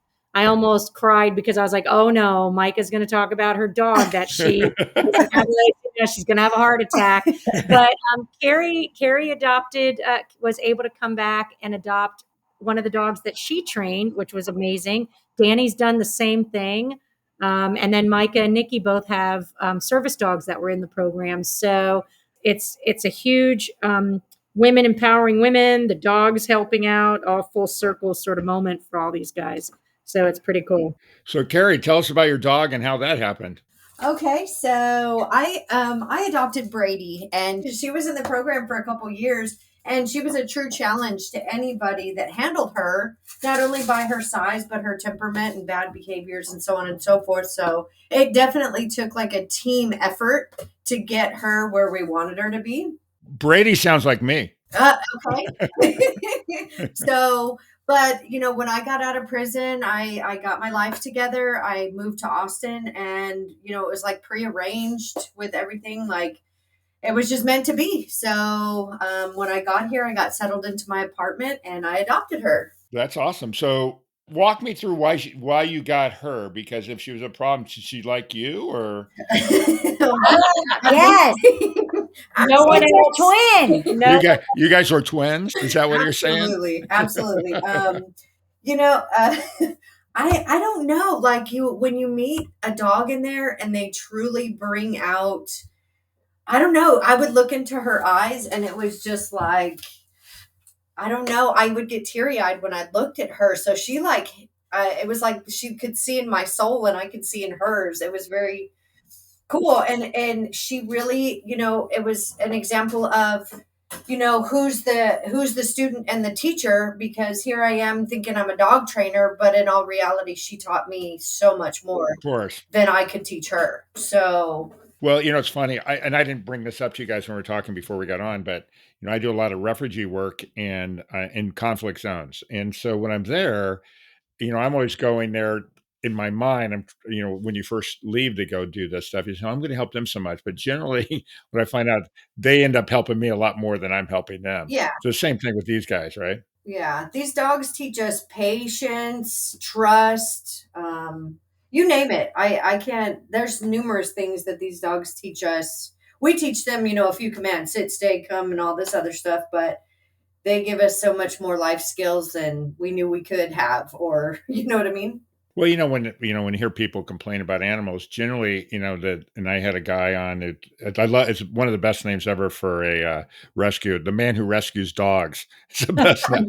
cried, because I was like, oh no, Micah's going to talk about her dog that she's going to have a heart attack. But Carrie adopted, was able to come back and adopt one of the dogs that she trained, which was amazing. Dani's done the same thing. And then Micah and Nicci both have service dogs that were in the program. So it's a huge women empowering women, the dogs helping out, all full circle sort of moment for all these guys. So it's pretty cool. So, Carrie, tell us about your dog and how that happened. Okay, so I adopted Brady, and she was in the program for a couple years, and she was a true challenge to anybody that handled her, not only by her size, but her temperament and bad behaviors and so on and so forth. So it definitely took like a team effort to get her where we wanted her to be. Brady sounds like me. Okay. So, but when I got out of prison, I got my life together. I moved to Austin, and it was like prearranged with everything. Like, it was just meant to be. So when I got here, I got settled into my apartment, and I adopted her. That's awesome. So, walk me through why you got her. Because if she was a problem, should she like you, or Yes. No one is a twin. No, you guys are twins? Is that what you're saying? Absolutely. I don't know. Like, when you meet a dog in there and they truly bring out, I don't know. I would look into her eyes, and it was just like, I don't know. I would get teary eyed when I looked at her. So she it was like she could see in my soul and I could see in hers. It was very cool. And she really, it was an example of, who's the student and the teacher, because here I am thinking I'm a dog trainer, but in all reality, she taught me so much more Of course. than I could teach her. So, well, it's funny. I didn't bring this up to you guys when we were talking before we got on, but I do a lot of refugee work and in conflict zones, and so when I'm there, I'm always going there in my mind. I'm, when you first leave to go do this stuff, you say, I'm going to help them so much, but generally, what I find out, they end up helping me a lot more than I'm helping them. yeah. So the same thing with these guys, right? Yeah, these dogs teach us patience, trust, you name it. I can't, there's numerous things that these dogs teach us. We teach them, a few commands: sit, stay, come, and all this other stuff, but they give us so much more life skills than we knew we could have, or, you know what I mean? Well, when when you hear people complain about animals, generally, and I had a guy on it. I love. It's one of the best names ever for a rescue. The man who rescues dogs. It's the best name.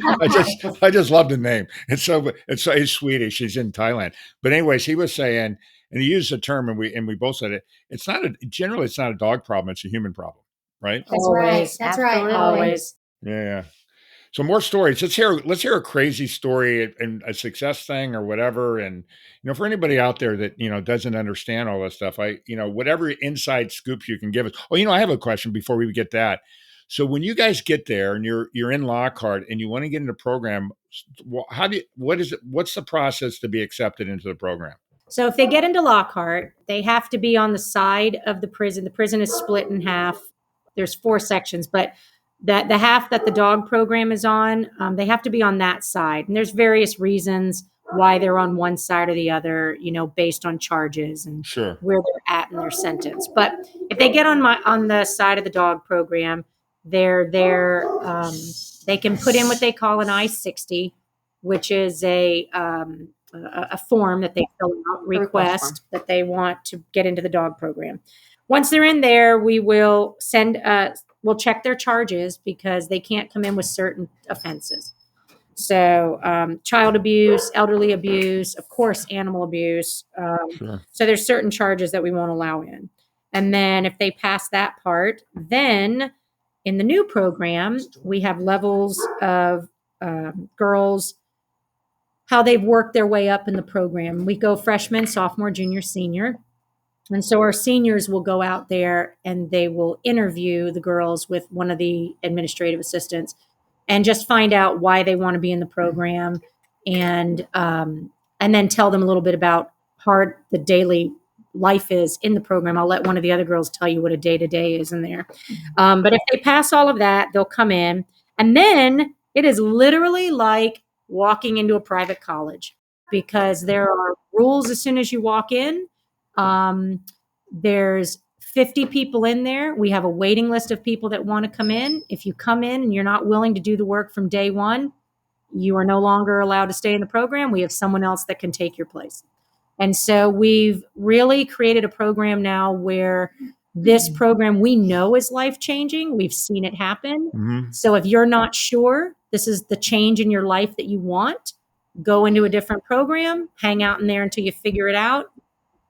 I just love the name. He's Swedish. He's in Thailand. But anyways, he was saying, and he used the term, and we both said it. It's not a dog problem. It's a human problem, right? That's right. That's right. Absolutely. Always. Yeah. So more stories. Let's hear a crazy story and a success thing or whatever. And for anybody out there that doesn't understand all this stuff, whatever inside scoops you can give us. Oh, I have a question before we get that. So when you guys get there and you're in Lockhart and you want to get into the program, what's the process to be accepted into the program? So if they get into Lockhart, they have to be on the side of the prison. The prison is split in half. There's 4 sections, but the half that the dog program is on, they have to be on that side. And there's various reasons why they're on one side or the other, based on charges and Sure. where they're at in their sentence. But if they get on the side of the dog program, they're there. They can put in what they call an I-60, which is a form that they fill out, request that they want to get into the dog program. Once they're in there, we will we'll check their charges because they can't come in with certain offenses. So child abuse, elderly abuse, of course, animal abuse. Sure. So there's certain charges that we won't allow in. And then if they pass that part, then in the new program, we have levels of girls, how they've worked their way up in the program. We go freshman, sophomore, junior, senior. And so our seniors will go out there and they will interview the girls with one of the administrative assistants and just find out why they want to be in the program, and then tell them a little bit about hard the daily life is in the program. I'll let one of the other girls tell you what a day-to-day is in there. But if they pass all of that, they'll come in, and then it is literally like walking into a private college because there are rules as soon as you walk in. There's 50 people in there. We have a waiting list of people that want to come in. If you come in and you're not willing to do the work from day one, you are no longer allowed to stay in the program. We have someone else that can take your place. And so we've really created a program now where this program we know is life-changing. We've seen it happen. Mm-hmm. So if you're not sure this is the change in your life that you want, go into a different program, hang out in there until you figure it out.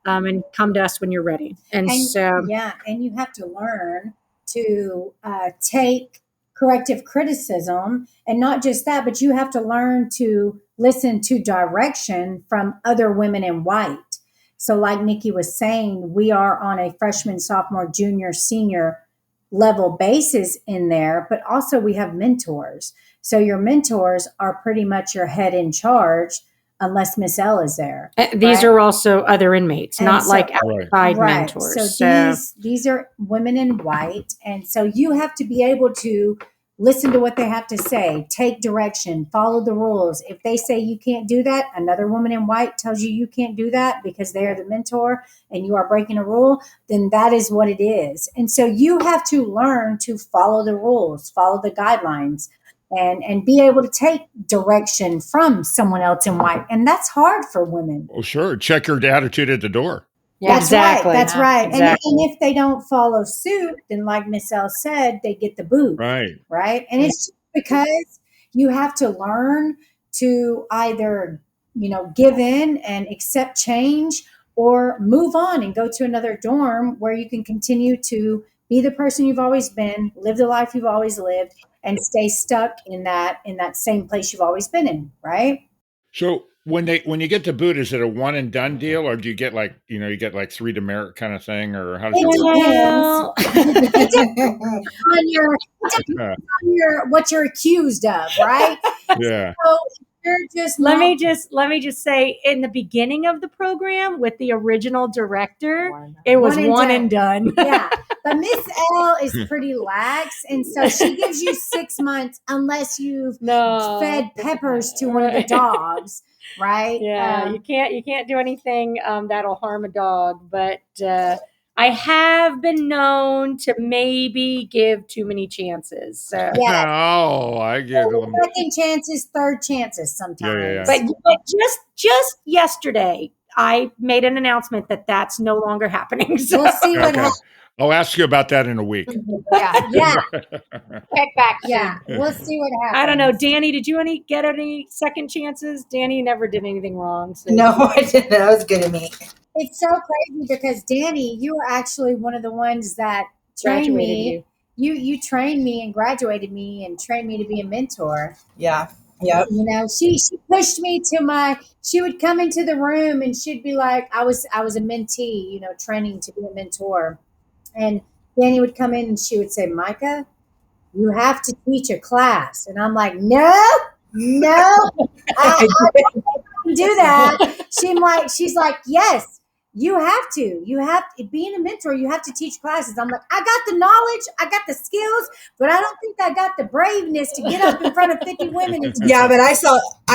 And come to us when you're ready. And so, and you have to learn to take corrective criticism, and not just that, but you have to learn to listen to direction from other women in white. So like Nicci was saying, we are on a freshman, sophomore, junior, senior level basis in there, but also we have mentors. So your mentors are pretty much your head in charge, unless Miss L is there. These are also other inmates, And not so- like outside mentors. So these are women in white. And so you have to be able to listen to what they have to say, take direction, follow the rules. If they say you can't do that, another woman in white tells you can't do that because they are the mentor and you are breaking a rule, then that is what it is. And so you have to learn to follow the rules, follow the guidelines, and be able to take direction from someone else in white. And that's hard for women. Well, sure. Check your attitude at the door. Yeah, That's exactly. right. That's right. Exactly. And if they don't follow suit, then like Miss L said, they get the boot. Right. Right. And it's because you have to learn to either, give in and accept change or move on and go to another dorm where you can continue to be the person you've always been, live the life you've always lived, and stay stuck in that same place you've always been in. Right. So when you get to boot, is it a one and done deal, or do you get you get like 3 demerit kind of thing, or how does it work? It depends on what you're accused of, right? Yeah. So you're just Let me just say, in the beginning of the program with the original director, it was one and done. Yeah. But Miss L is pretty lax, and so she gives you 6 months unless you've fed peppers to one of the dogs, right? Yeah, you can't do anything that'll harm a dog. But I have been known to maybe give too many chances. So. Yeah. Oh, I get them. Second chances, third chances sometimes. Yeah. But just yesterday, I made an announcement that that's no longer happening. So. We'll see what Okay. happens. I'll ask you about that in a week. Yeah. Check back. Yeah. We'll see what happens. I don't know, Dani. Did you get any second chances? Dani never did anything wrong. So. No, I didn't. That was good to me. It's so crazy because Dani, you were actually one of the ones that trained me. You trained me and graduated me and trained me to be a mentor. Yeah. Yep. She pushed me to she would come into the room and she'd be like, I was a mentee, training to be a mentor. And Dani would come in and she would say, Micah, you have to teach a class. And I'm like, no, I don't do that. She's like, yes, You have to, being a mentor, you have to teach classes. I'm like, I got the knowledge, I got the skills, but I don't think I got the braveness to get up in front of 50 women and teach. Yeah, but I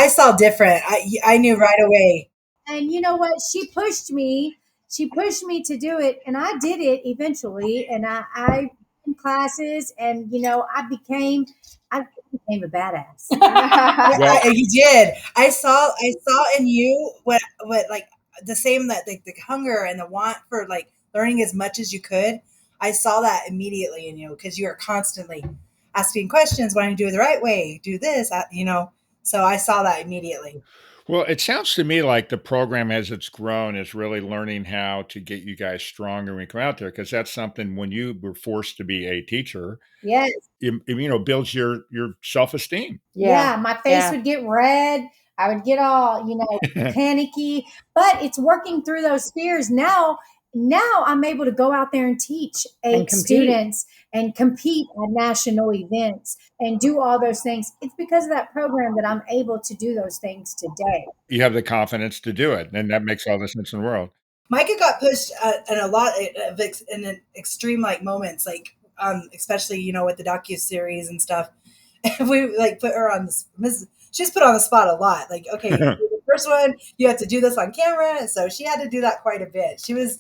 saw different. I knew right away. And you know what? She pushed me to do it, and I did it eventually. And I in classes, and I became a badass. You did. I saw in you what like the same, that the hunger and the want for like learning as much as you could. I saw that immediately in you, because you are constantly asking questions, wanting to do it the right way, do this, So I saw that immediately. Well, it sounds to me like the program, as it's grown, is really learning how to get you guys stronger when you come out there, because that's something when you were forced to be a teacher, Yes. it builds your self-esteem. Yeah, my face would get red. I would get all, panicky, but it's working through those fears. Now I'm able to go out there and teach students and compete at national events and do all those things. It's because of that program that I'm able to do those things today. You have the confidence to do it, and that makes all the sense in the world. Micah got pushed in a lot of in extreme like moments, like especially with the docu-series and stuff. And we like put her on this. She's put on the spot a lot. Like, okay, the first one, you have to do this on camera, and so she had to do that quite a bit. She was,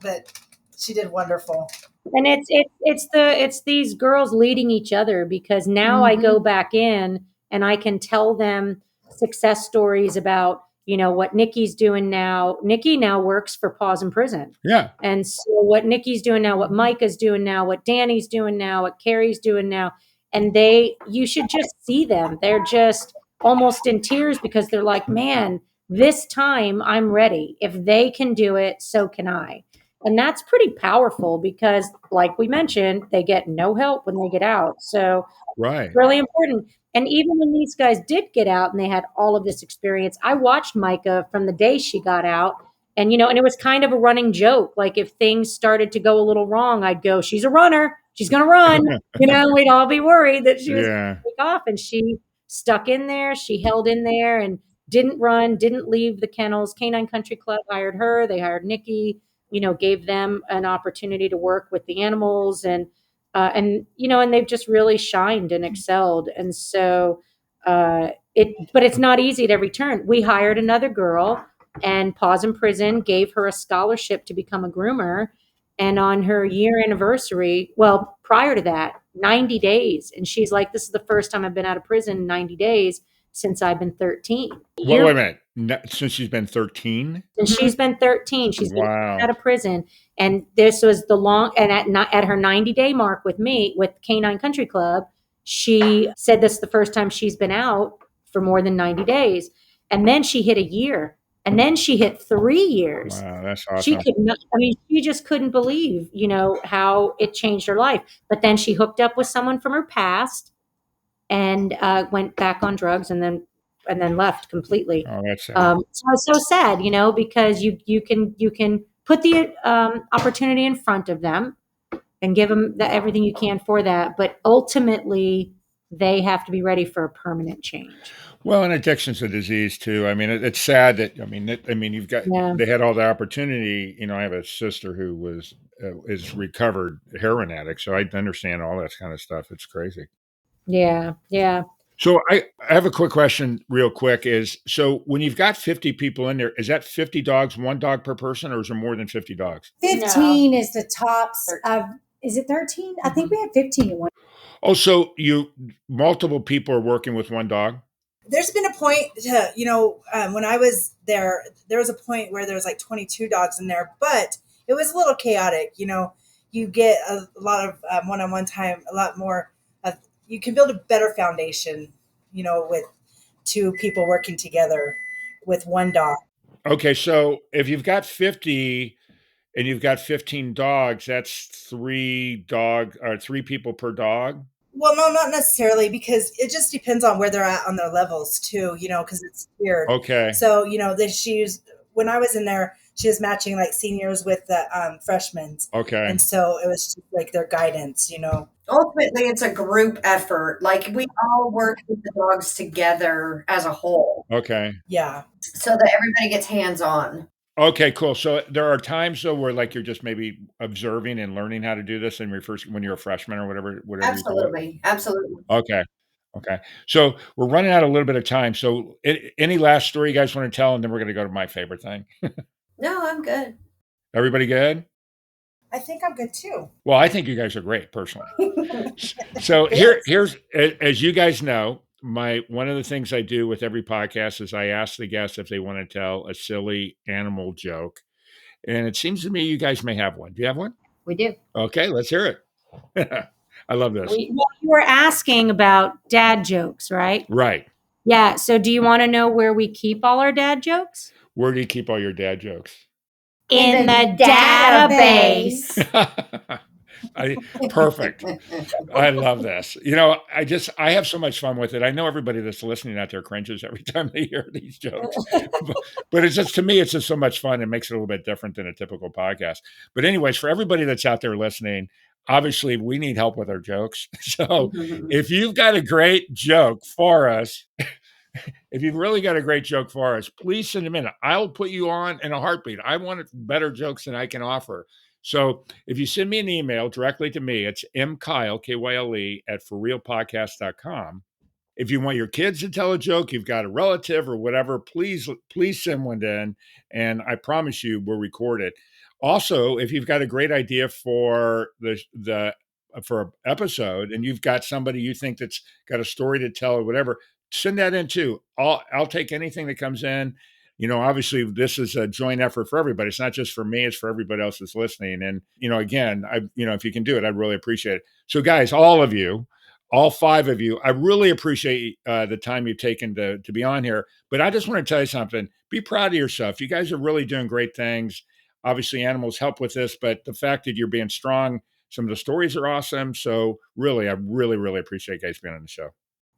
but she did wonderful. And it's these girls leading each other, because now I go back in and I can tell them success stories about, what Nicci's doing now. Nicci now works for PAWS in Prison. Yeah. And so what Nicci's doing now, what Micah's doing now, what Dani's doing now, what Carrie's doing now. And you should just see them. They're just almost in tears, because they're like, man, this time I'm ready. If they can do it, so can I. And that's pretty powerful, because like we mentioned, they get no help when they get out. So right. It's really important. And even when these guys did get out and they had all of this experience, I watched Micah from the day she got out. And, and it was kind of a running joke. Like if things started to go a little wrong, I'd go, she's a runner. She's going to run. We'd all be worried that she was going to take off. And she stuck in there. She held in there and didn't run, didn't leave the kennels. Canine Country Club hired her. They hired Nicci, gave them an opportunity to work with the animals. And they've just really shined and excelled. And so but it's not easy at every turn. We hired another girl, and PAWS in Prison gave her a scholarship to become a groomer. And on her year anniversary, well, prior to that, 90 days. And she's like, this is the first time I've been out of prison in 90 days since I've been 13. Wait a minute. Since she's been 13? Since she's been 13. She's been out of prison. And this was at her 90-day mark with me, with Canine Country Club, she said this is the first time she's been out for more than 90 days. And then she hit a year. And then she hit 3 years. Wow, that's awesome. She just couldn't believe, how it changed her life. But then she hooked up with someone from her past and went back on drugs and then left completely. Oh, that's sad. So it's so sad, because you can put the opportunity in front of them and give them everything you can for that. But ultimately, they have to be ready for a permanent change. Well, and addiction's a disease too. I mean, it's sad that you've got they had all the opportunity. I have a sister who is recovered heroin addict, so I understand all that kind of stuff. It's crazy. Yeah. So I have a quick question, real quick. So when you've got 50 people in there, is that 50 dogs, one dog per person, or is there more than 50 dogs? 15 is the tops of. Is it 13? I think we had 15 in one. Oh, so multiple people are working with one dog? There's been a point when I was there was a point where there was like 22 dogs in there, but it was a little chaotic. You get a lot of one-on-one time, a lot more. You can build a better foundation, with two people working together with one dog. Okay, so if you've got 50 and you've got 15 dogs, that's 3 people per dog? Well, no, not necessarily, because it just depends on where they're at on their levels too, because it's weird. Okay. So, when I was in there, she was matching like seniors with the freshmen. Okay. And so it was just like their guidance, Ultimately, it's a group effort. Like we all work with the dogs together as a whole. Okay. Yeah. So that everybody gets hands on. Okay, cool. So there are times though where like you're just maybe observing and learning how to do this and when you're a freshman or whatever you call it. Absolutely. Okay. Okay. So we're running out a little bit of time. So any last story you guys want to tell, and then we're going to go to my favorite thing. No, I'm good. Everybody good? I think I'm good too. Well, I think you guys are great personally. So here's as you guys know, one of the things I do with every podcast is I ask the guests if they want to tell a silly animal joke. And it seems to me you guys may have one. Do you have one? We do. Okay, let's hear it. I love this. You were asking about dad jokes, right? Right. Yeah. So do you want to know where we keep all our dad jokes? Where do you keep all your dad jokes? In the database. Perfect. I love this. I have so much fun with it. I know everybody that's listening out there cringes every time they hear these jokes, but it's just, to me, it's just so much fun. It makes it a little bit different than a typical podcast. But anyways, for everybody that's out there listening, obviously we need help with our jokes. So if you've got a great joke for us, if you've really got a great joke for us, please send them in. I'll put you on in a heartbeat. I want better jokes than I can offer. So if you send me an email directly to me, it's mkyle, Kyle, at forrealpodcast.com. If you want your kids to tell a joke, you've got a relative or whatever, please send one in, and I promise you we'll record it. Also, if you've got a great idea for for an episode and you've got somebody you think that's got a story to tell or whatever, send that in too. I'll take anything that comes in. Obviously this is a joint effort for everybody. It's not just for me, it's for everybody else that's listening. And, again, if you can do it, I'd really appreciate it. So guys, all of you, all 5 of you, I really appreciate the time you've taken to be on here. But I just want to tell you something. Be proud of yourself. You guys are really doing great things. Obviously animals help with this, but the fact that you're being strong, some of the stories are awesome. So really, I really, really appreciate you guys being on the show.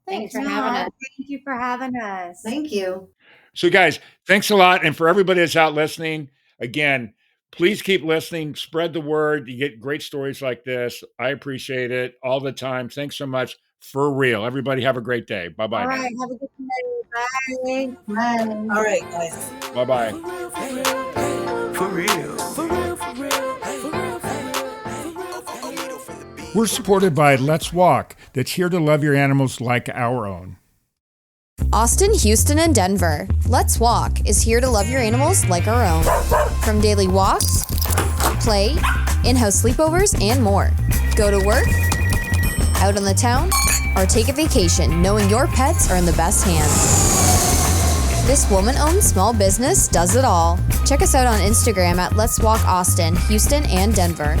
Thanks for having us. Thank you for having us. Thank you. So guys, thanks a lot. And for everybody that's out listening, again, please keep listening, spread the word. You get great stories like this. I appreciate it all the time. Thanks so much. For real. Everybody have a great day. Bye-bye. All now. right. Have a good day. Bye. Bye. All right, guys. Bye-bye. For real. We're supported by Let's Walk, that's here to love your animals like our own. Austin, Houston, and Denver. Let's Walk is here to love your animals like our own. From daily walks, play, in-house sleepovers, and more. Go to work, out on the town, or take a vacation knowing your pets are in the best hands. This woman-owned small business does it all. Check us out on Instagram at Let's Walk Austin, Houston, and Denver.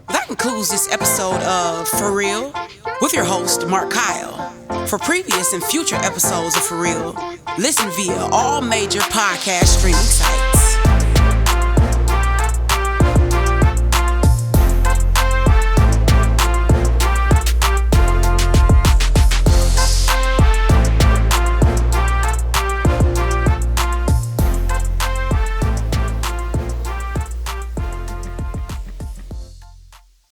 That concludes this episode of For Real with your host, Mark Kyle. For previous and future episodes of For Real, listen via all major podcast streaming sites.